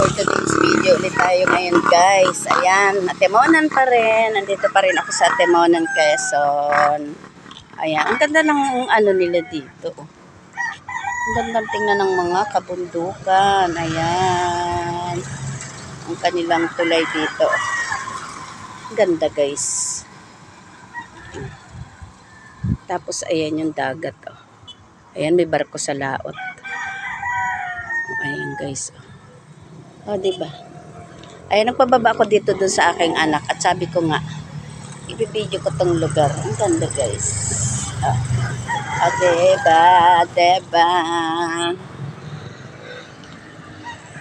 for today's video ulit tayo ngayon guys. Ayan, Atimonan pa rin. Nandito pa rin ako sa Atimonan, Quezon. Ayan, ang ganda ng ano nila dito. Ang ganda tingnan ng mga kabundukan. Ayan. Ang kanilang tulay dito. Ang ganda guys. Tapos ayan yung dagat. Oh. Ayan, may barko sa laot. Ayan guys. O, diba? Ayan, nagpababa ako dito dun sa aking anak. At sabi ko nga, ibibideo ko tong lugar. Ang ganda guys. Diba? Diba?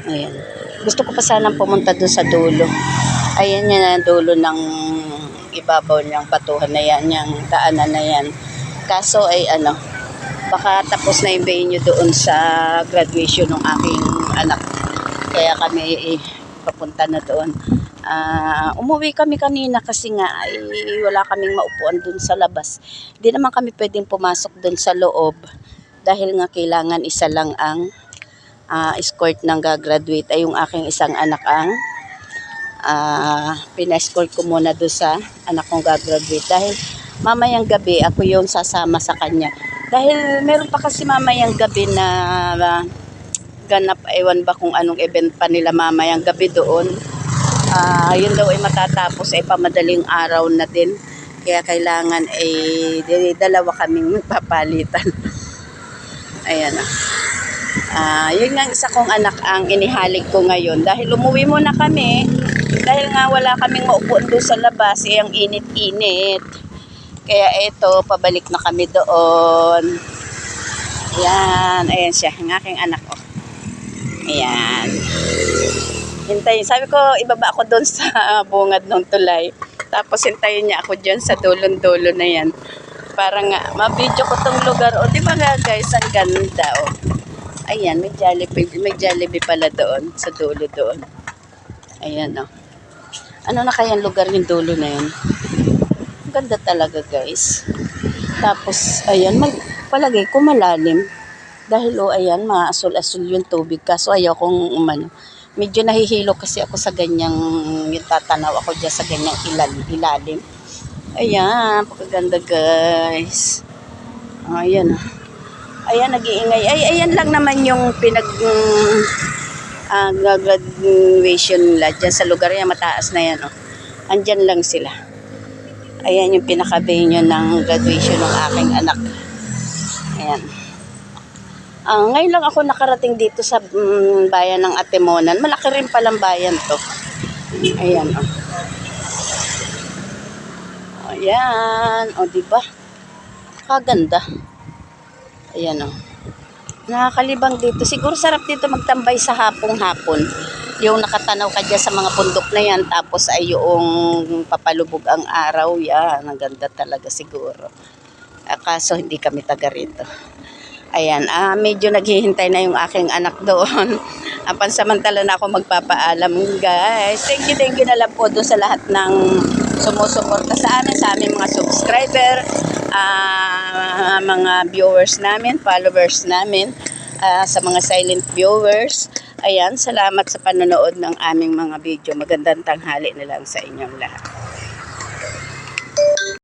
Ayan. Gusto ko pa sanang pumunta dun sa dulo. Ayan yan ang dulo ng ibabaw niyang batuhan na yan. Yung daanan na yan. Kaso ay ano, baka tapos na yung venue doon sa graduation ng aking anak. Kaya kami papunta na doon. Umuwi kami kanina kasi nga wala kaming maupuan doon sa labas. Hindi naman kami pwedeng pumasok doon sa loob dahil nga kailangan isa lang ang escort ng gagraduate. Ay yung aking isang anak ang pina-escort ko muna doon sa anak kong gagraduate dahil mamayang gabi ako yung sasama sa kanya. Dahil meron pa kasi mamayang gabi na ganap, ewan ba kung anong event pa nila mamayang gabi doon. Yun daw ay matatapos ay pamadaling araw na din. Kaya kailangan ay dalawa kaming magpapalitan. Ayan o. Yun nga isa kong anak ang inihalig ko ngayon. Dahil umuwi muna kami. Dahil nga wala kaming maupuan doon sa labas. Ang init-init. Kaya ito, pabalik na kami doon. Ayan. Ayan siya. Ang aking anak o. Ayan. Hintayin. Sabi ko, ibaba ako doon sa bungad ng tulay. Tapos hintayin niya ako dyan sa dulon-dulo na yan. Para nga, mabidyo ko tong lugar. O, di ba nga guys, ang ganda o. Ayan, may Jollibee pala doon, sa dulo doon. Ayan o. Ano na kayang lugar yung dulo na yun? Ang ganda talaga guys. Tapos, ayan, palagay ko malalim. Dahil ayan, maasul-asul yung tubig. Kaso ayaw kong umano. Medyo nahihilo kasi ako sa ganyang, yung tatanaw ako dyan sa ganyang ilalim. Ayan, pagkaganda guys. Ayan. Ayan, nag-iingay. Ayan lang naman yung graduation nila. Dyan sa lugar niya, mataas na yan. Andyan lang sila. Ayan yung pinaka-venue ng graduation ng aking anak. Ayan. Ngayon lang ako nakarating dito sa bayan ng Atimonan. Malaki rin palang bayan to. Ayan o. Ayan. O, diba? Kaganda. Ayan o. Nakakalibang dito. Siguro sarap dito magtambay sa hapong-hapon. Yung nakatanaw ka dyan sa mga bundok na yan. Tapos ay yung papalubog ang araw. Yan. Ang ganda talaga siguro. Kaso hindi kami taga rito. Ayan, medyo naghihintay na yung aking anak doon. Pansamantala na ako magpapaalam, guys. Thank you na lang po doon sa lahat ng sumusuporta sa amin, sa aming mga subscriber, mga viewers namin, followers namin, sa mga silent viewers. Ayan, salamat sa panonood ng aming mga video. Magandang tanghali na lang sa inyong lahat.